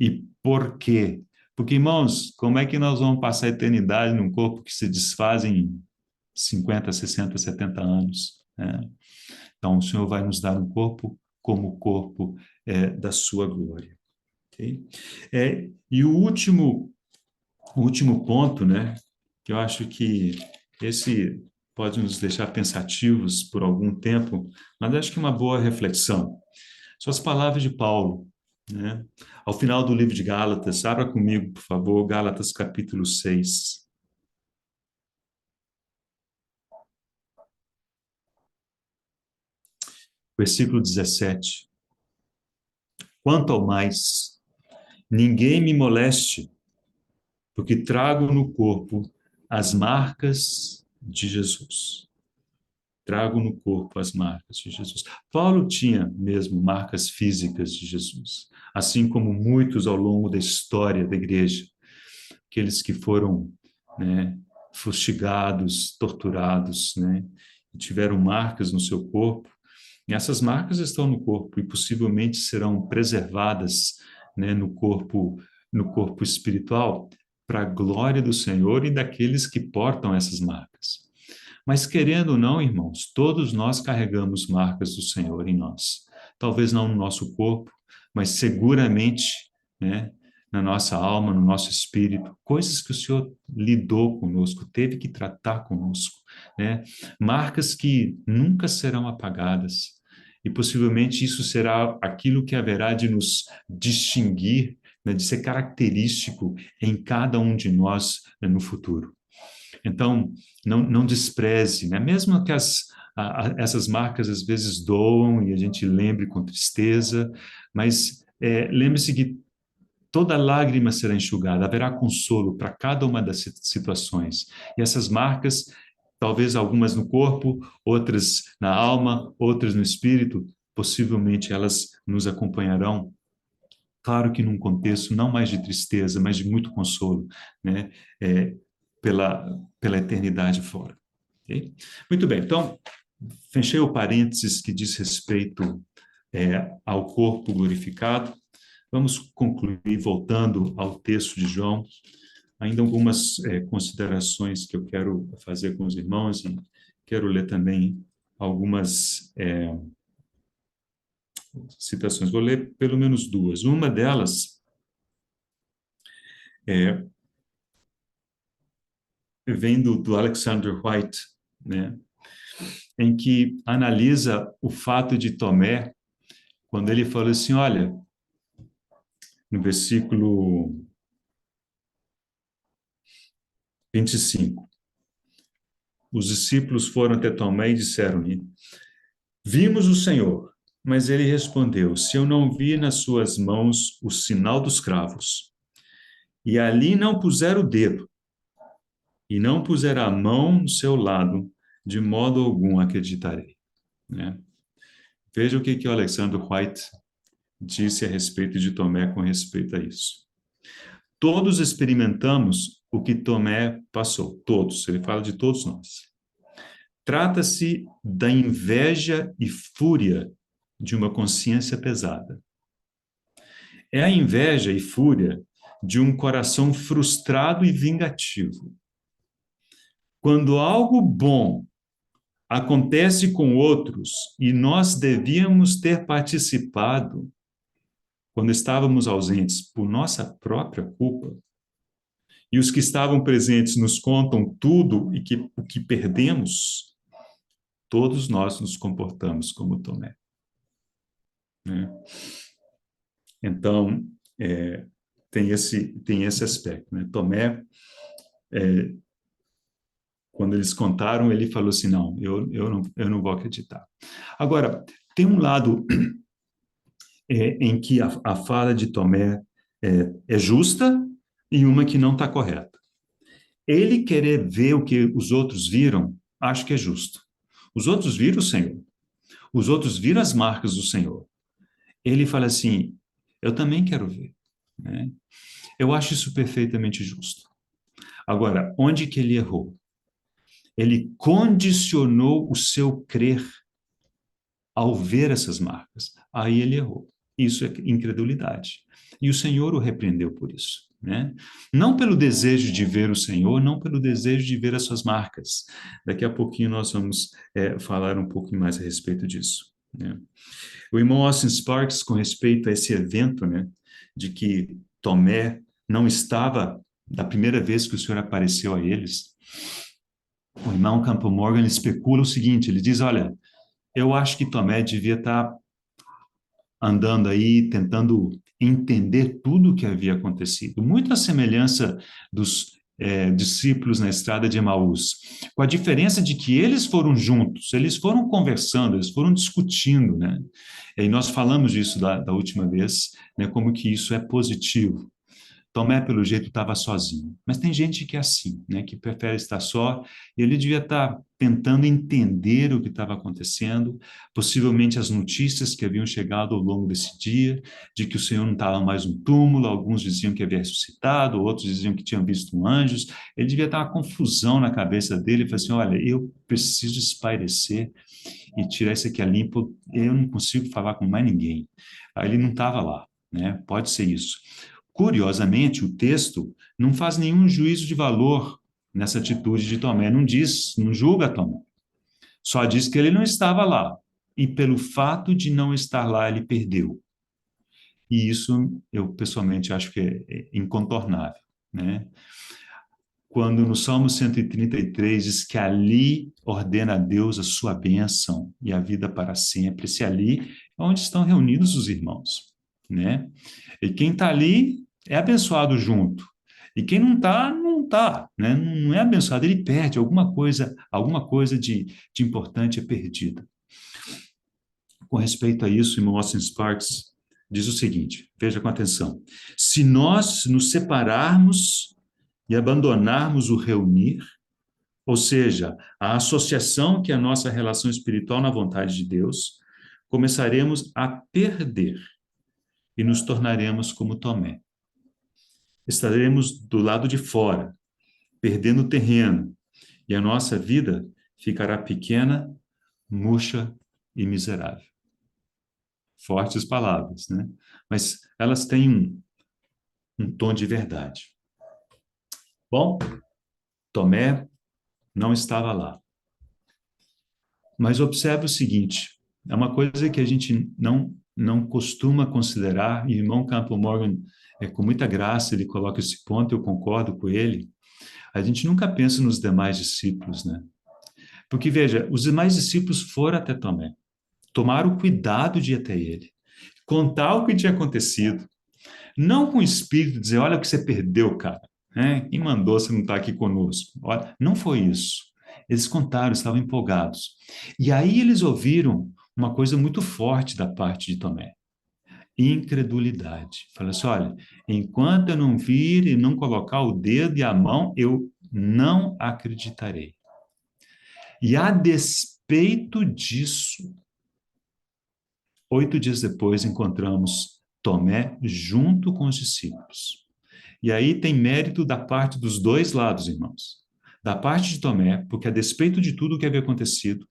S1: E por quê? Porque, irmãos, como é que nós vamos passar a eternidade num corpo que se desfaz em 50, 60, 70 anos, né? Então, o Senhor vai nos dar um corpo como o corpo da sua glória. Okay? E o último ponto, né, que eu acho que esse pode nos deixar pensativos por algum tempo, mas acho que é uma boa reflexão. São as palavras de Paulo, né? Ao final do livro de Gálatas, abra comigo, por favor, Gálatas capítulo 6. Versículo 17. Quanto ao mais, ninguém me moleste, porque trago no corpo as marcas de Jesus. Trago no corpo as marcas de Jesus. Paulo tinha mesmo marcas físicas de Jesus, assim como muitos ao longo da história da igreja, aqueles que foram, né, fustigados, torturados, né, e tiveram marcas no seu corpo. E essas marcas estão no corpo e possivelmente serão preservadas, né, no corpo espiritual, para a glória do Senhor e daqueles que portam essas marcas. Mas querendo ou não, irmãos, todos nós carregamos marcas do Senhor em nós. Talvez não no nosso corpo, mas seguramente, né, na nossa alma, no nosso espírito, coisas que o Senhor lidou conosco, teve que tratar conosco, né? Marcas que nunca serão apagadas. E possivelmente isso será aquilo que haverá de nos distinguir, né, de ser característico em cada um de nós, né, no futuro. Então, não despreze, né? Mesmo que essas marcas às vezes doam e a gente lembre com tristeza, mas lembre-se que toda lágrima será enxugada, haverá consolo para cada uma das situações. E essas marcas, talvez algumas no corpo, outras na alma, outras no espírito, possivelmente elas nos acompanharão. Claro que num contexto não mais de tristeza, mas de muito consolo, né? É, pela eternidade fora. Okay? Muito bem, então, fechei o parênteses que diz respeito ao corpo glorificado. Vamos concluir voltando ao texto de João. Ainda algumas considerações que eu quero fazer com os irmãos e quero ler também algumas citações. Vou ler pelo menos duas. Uma delas vem do Alexander White, né, em que analisa o fato de Tomé, quando ele fala assim, olha, no versículo 25, os discípulos foram até Tomé e disseram-lhe, vimos o Senhor. Mas ele respondeu, se eu não vir nas suas mãos o sinal dos cravos, e ali não puser o dedo, e não puser a mão no seu lado, de modo algum acreditarei. Né? Veja o que o Alexander White disse a respeito de Tomé com respeito a isso. Todos experimentamos o que Tomé passou, todos, ele fala de todos nós. Trata-se da inveja e fúria de uma consciência pesada. É a inveja e fúria de um coração frustrado e vingativo. Quando algo bom acontece com outros e nós devíamos ter participado, quando estávamos ausentes por nossa própria culpa, e os que estavam presentes nos contam tudo e o que perdemos, todos nós nos comportamos como Tomé. Né? Então, tem esse aspecto. Né? Tomé, quando eles contaram, ele falou assim, não, eu não vou acreditar. Agora, tem um lado em que a fala de Tomé é justa e uma que não está correta. Ele querer ver o que os outros viram, acho que é justo. Os outros viram o Senhor. Os outros viram as marcas do Senhor. Ele fala assim, eu também quero ver. Né? Eu acho isso perfeitamente justo. Agora, onde que ele errou? Ele condicionou o seu crer ao ver essas marcas. Aí ele errou. Isso é incredulidade. E o Senhor o repreendeu por isso. né? Não pelo desejo de ver o Senhor, não pelo desejo de ver as suas marcas. Daqui a pouquinho nós vamos falar um pouquinho mais a respeito disso, né? O irmão Austin Sparks, com respeito a esse evento, né, de que Tomé não estava da primeira vez que o Senhor apareceu a eles, o irmão Campbell Morgan especula o seguinte, ele diz, olha, eu acho que Tomé devia estar andando aí, tentando entender tudo o que havia acontecido. Muita semelhança dos discípulos na estrada de Emaús, com a diferença de que eles foram juntos, eles foram conversando, eles foram discutindo, né? E nós falamos disso da última vez, né? Como que isso é positivo. Tomé, pelo jeito, estava sozinho. Mas tem gente que é assim, né? Que prefere estar só. E ele devia estar tentando entender o que estava acontecendo, possivelmente as notícias que haviam chegado ao longo desse dia, de que o Senhor não estava mais no túmulo, alguns diziam que havia ressuscitado, outros diziam que tinham visto anjos. Ele devia estar uma confusão na cabeça dele, e falar assim, olha, eu preciso espairecer e tirar isso aqui a limpo, eu não consigo falar com mais ninguém. Aí ele não estava lá, né? Pode ser isso. Curiosamente, o texto não faz nenhum juízo de valor nessa atitude de Tomé, não diz, não julga Tomé, só diz que ele não estava lá. E pelo fato de não estar lá, ele perdeu. E isso eu pessoalmente acho que é incontornável, né? Quando no Salmo 133 diz que ali ordena a Deus a sua bênção e a vida para sempre, se ali é onde estão reunidos os irmãos, né? E quem está ali é abençoado junto. E quem não está, não está, né? Não é abençoado, ele perde alguma coisa de importante é perdida. Com respeito a isso, irmão Austin Sparks diz o seguinte, veja com atenção, se nós nos separarmos e abandonarmos o reunir, ou seja, a associação que é a nossa relação espiritual na vontade de Deus, começaremos a perder e nos tornaremos como Tomé. Estaremos do lado de fora, perdendo terreno, e a nossa vida ficará pequena, murcha e miserável. Fortes palavras, né? Mas elas têm um tom de verdade. Bom, Tomé não estava lá. Mas observe o seguinte, é uma coisa que a gente não costuma considerar, e o irmão Campbell Morgan, com muita graça, ele coloca esse ponto, eu concordo com ele, a gente nunca pensa nos demais discípulos, né? Porque, veja, os demais discípulos foram até Tomé, tomaram cuidado de ir até ele, contar o que tinha acontecido, não com o espírito de dizer, olha o que você perdeu, cara, né? Quem mandou você não estar aqui conosco? Olha, não foi isso. Eles contaram, estavam empolgados. E aí eles ouviram uma coisa muito forte da parte de Tomé. Incredulidade. Fala assim, olha, enquanto eu não vir e não colocar o dedo e a mão, eu não acreditarei. E a despeito disso, 8 dias depois encontramos Tomé junto com os discípulos. E aí tem mérito da parte dos dois lados, irmãos. Da parte de Tomé, porque a despeito de tudo o que havia acontecido,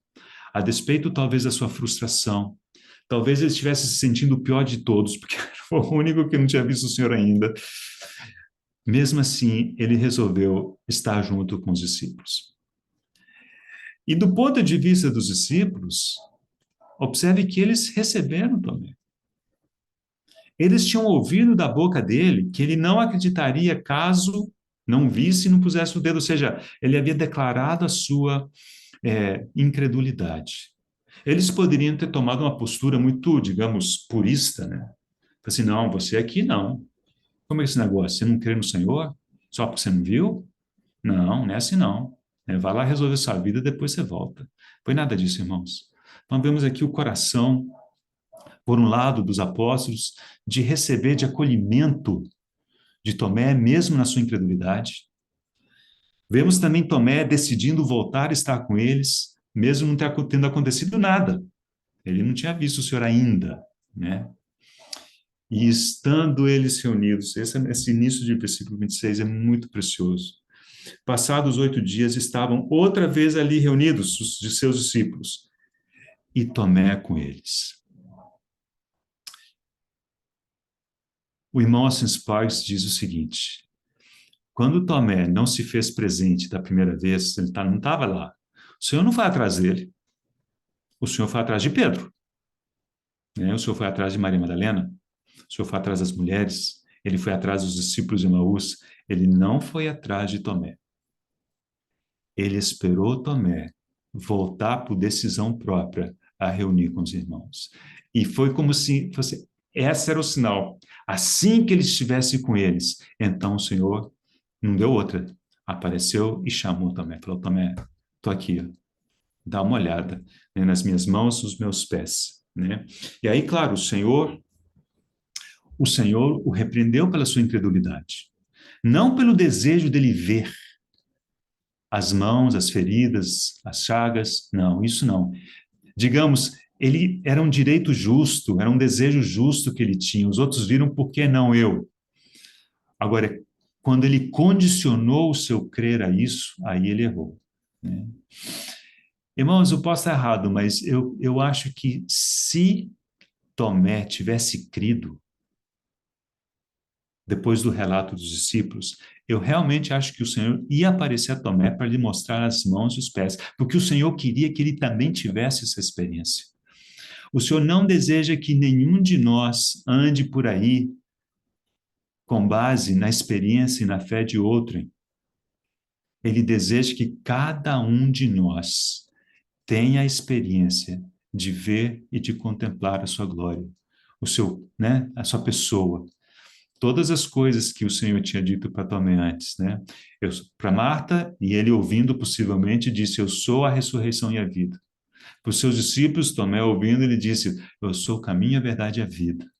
S1: a despeito talvez da sua frustração, talvez ele estivesse se sentindo o pior de todos, porque foi o único que não tinha visto o Senhor ainda. Mesmo assim, ele resolveu estar junto com os discípulos. E do ponto de vista dos discípulos, observe que eles receberam Tomé. Eles tinham ouvido da boca dele que ele não acreditaria caso não visse e não pusesse o dedo, ou seja, ele havia declarado a sua incredulidade. Eles poderiam ter tomado uma postura muito, digamos, purista, né? Assim, não, você aqui não. Como é esse negócio? Você não crê no Senhor? Só porque você não viu? Não, não é assim não. Vai lá resolver sua vida, depois você volta. Foi nada disso, irmãos. Nós vemos aqui o coração, por um lado, dos apóstolos, de receber de acolhimento de Tomé, mesmo na sua incredulidade. Vemos também Tomé decidindo voltar a estar com eles, mesmo não tendo acontecido nada. Ele não tinha visto o Senhor ainda, né? E estando eles reunidos, esse início de versículo 26 é muito precioso. Passados 8 dias, estavam outra vez ali reunidos os de seus discípulos, e Tomé com eles. O irmão Austin Sparks diz o seguinte: quando Tomé não se fez presente da primeira vez, ele não estava lá. O Senhor não foi atrás dele, o Senhor foi atrás de Pedro, né? O Senhor foi atrás de Maria Madalena, o Senhor foi atrás das mulheres, ele foi atrás dos discípulos de Emaús, ele não foi atrás de Tomé. Ele esperou Tomé voltar por decisão própria a reunir com os irmãos. E foi como se fosse, esse era o sinal. Assim que ele estivesse com eles, então o Senhor não deu outra. Apareceu e chamou Tomé. Falou, Tomé, estou aqui, ó. Dá uma olhada, né, nas minhas mãos, nos meus pés. Né? E aí, claro, o Senhor o repreendeu pela sua incredulidade. Não pelo desejo dele ver as mãos, as feridas, as chagas. Não, isso não. Digamos, ele era um direito justo, era um desejo justo que ele tinha. Os outros viram, por que não eu? Agora, quando ele condicionou o seu crer a isso, aí ele errou. Né? Irmãos, eu posso estar errado, mas eu acho que se Tomé tivesse crido, depois do relato dos discípulos, eu realmente acho que o Senhor ia aparecer a Tomé para lhe mostrar as mãos e os pés, porque o Senhor queria que ele também tivesse essa experiência. O Senhor não deseja que nenhum de nós ande por aí com base na experiência e na fé de outrem. Ele deseja que cada um de nós tenha a experiência de ver e de contemplar a sua glória, o seu, né, a sua pessoa. Todas as coisas que o Senhor tinha dito para Tomé antes, né? Para Marta, e ele ouvindo possivelmente, disse, eu sou a ressurreição e a vida. Para os seus discípulos, Tomé ouvindo, ele disse, eu sou o caminho, a verdade e a vida.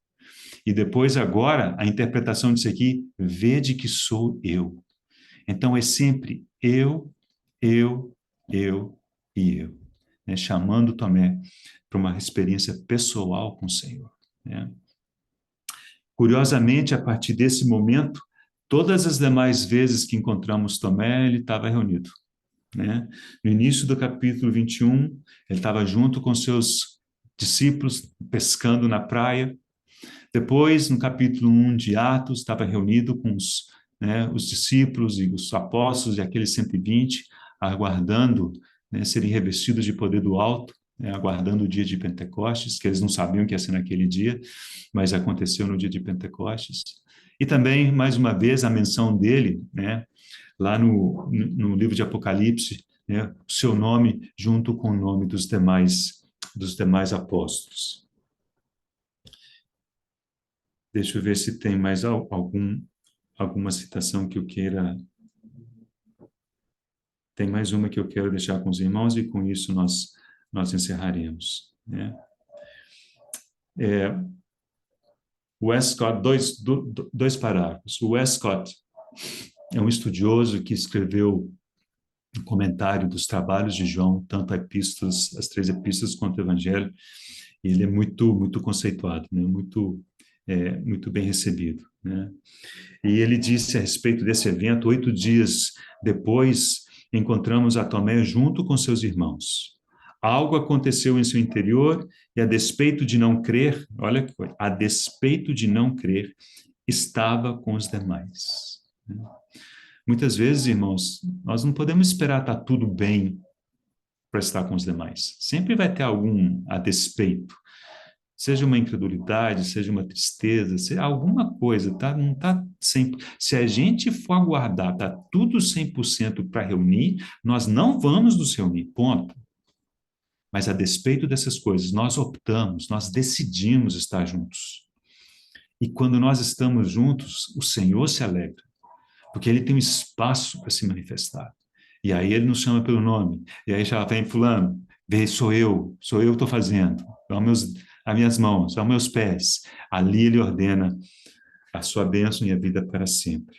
S1: E depois, agora, a interpretação disso aqui, vede que sou eu. Então, é sempre eu, e eu. Né? Chamando Tomé para uma experiência pessoal com o Senhor. Né? Curiosamente, a partir desse momento, todas as demais vezes que encontramos Tomé, ele estava reunido. Né? No início do capítulo 21, ele estava junto com seus discípulos, pescando na praia. Depois, no capítulo 1 de Atos, estava reunido com os discípulos e os apóstolos e aqueles 120, aguardando, né, serem revestidos de poder do alto, né, aguardando o dia de Pentecostes, que eles não sabiam que ia ser naquele dia, mas aconteceu no dia de Pentecostes. E também, mais uma vez, a menção dele, né, lá no livro de Apocalipse, né, o seu nome junto com o nome dos demais apóstolos. Deixa eu ver se tem mais alguma citação que eu queira. Tem mais uma que eu quero deixar com os irmãos e com isso nós encerraremos. Né? O Westcott, dois parágrafos. O Westcott é um estudioso que escreveu um comentário dos trabalhos de João, tanto as 3 epístolas quanto o Evangelho, e ele é muito, muito conceituado, né? Muito bem recebido. Né? E ele disse a respeito desse evento, 8 dias depois, encontramos a Tomé junto com seus irmãos. Algo aconteceu em seu interior e, a despeito de não crer, olha que coisa, a despeito de não crer, estava com os demais. Muitas vezes, irmãos, nós não podemos esperar estar tudo bem para estar com os demais. Sempre vai ter algum a despeito. Seja uma incredulidade, seja uma tristeza, seja alguma coisa, tá? Não está sempre. Se a gente for aguardar, tá tudo 100% para reunir, nós não vamos nos reunir, ponto. Mas a despeito dessas coisas, nós optamos, nós decidimos estar juntos. E quando nós estamos juntos, o Senhor se alegra, porque Ele tem um espaço para se manifestar. E aí Ele nos chama pelo nome. E aí já vem fulano, vê, sou eu que estou fazendo. As minhas mãos, aos meus pés. Ali Ele ordena a sua bênção e a vida para sempre.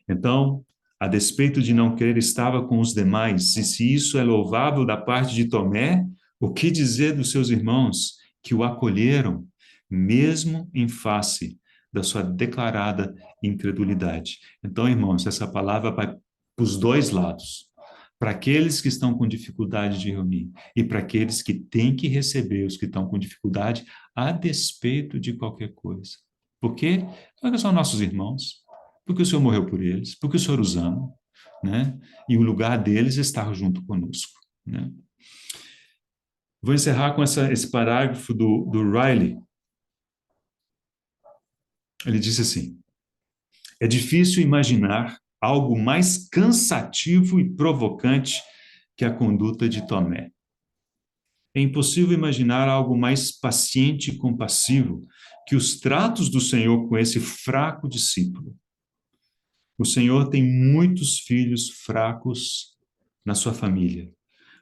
S1: Então, a despeito de não querer, estava com os demais, e se isso é louvável da parte de Tomé, o que dizer dos seus irmãos que o acolheram, mesmo em face da sua declarada incredulidade? Então, irmãos, essa palavra vai para os dois lados. Para aqueles que estão com dificuldade de reunir e para aqueles que têm que receber os que estão com dificuldade, a despeito de qualquer coisa. Por quê? Porque são nossos irmãos, porque o Senhor morreu por eles, porque o Senhor os ama, né? E o lugar deles está junto conosco, né? Vou encerrar com esse parágrafo do Riley. Ele disse assim: é difícil imaginar algo mais cansativo e provocante que a conduta de Tomé. É impossível imaginar algo mais paciente e compassivo que os tratos do Senhor com esse fraco discípulo. O Senhor tem muitos filhos fracos na sua família,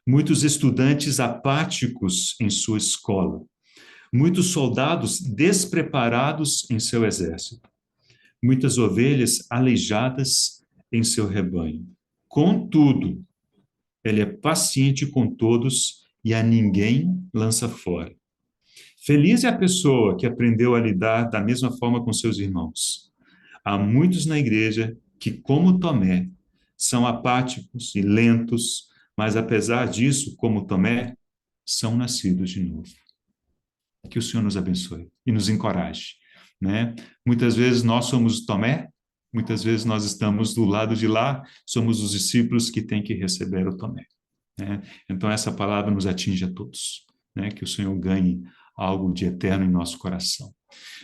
S1: muitos estudantes apáticos em sua escola, muitos soldados despreparados em seu exército, muitas ovelhas aleijadas em seu rebanho. Contudo, ele é paciente com todos e a ninguém lança fora. Feliz é a pessoa que aprendeu a lidar da mesma forma com seus irmãos. Há muitos na igreja que, como Tomé, são apáticos e lentos, mas apesar disso, como Tomé, são nascidos de novo. Que o Senhor nos abençoe e nos encoraje, né? Muitas vezes nós somos Tomé, muitas vezes nós estamos do lado de lá, somos os discípulos que têm que receber o Tomé, né? Então essa palavra nos atinge a todos, né? Que o Senhor ganhe algo de eterno em nosso coração.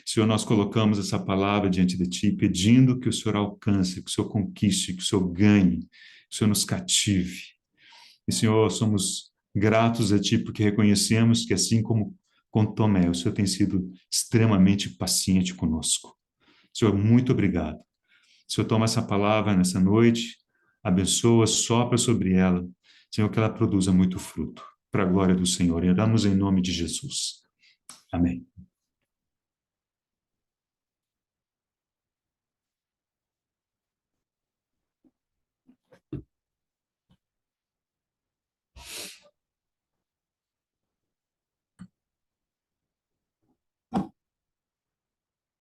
S1: Senhor, nós colocamos essa palavra diante de Ti, pedindo que o Senhor alcance, que o Senhor conquiste, que o Senhor ganhe, que o Senhor nos cative. E, Senhor, somos gratos a Ti porque reconhecemos que, assim como com Tomé, o Senhor tem sido extremamente paciente conosco. Senhor, muito obrigado. Senhor, toma essa palavra nessa noite, abençoa, sopra sobre ela. Senhor, que ela produza muito fruto, para a glória do Senhor. E oramos em nome de Jesus. Amém.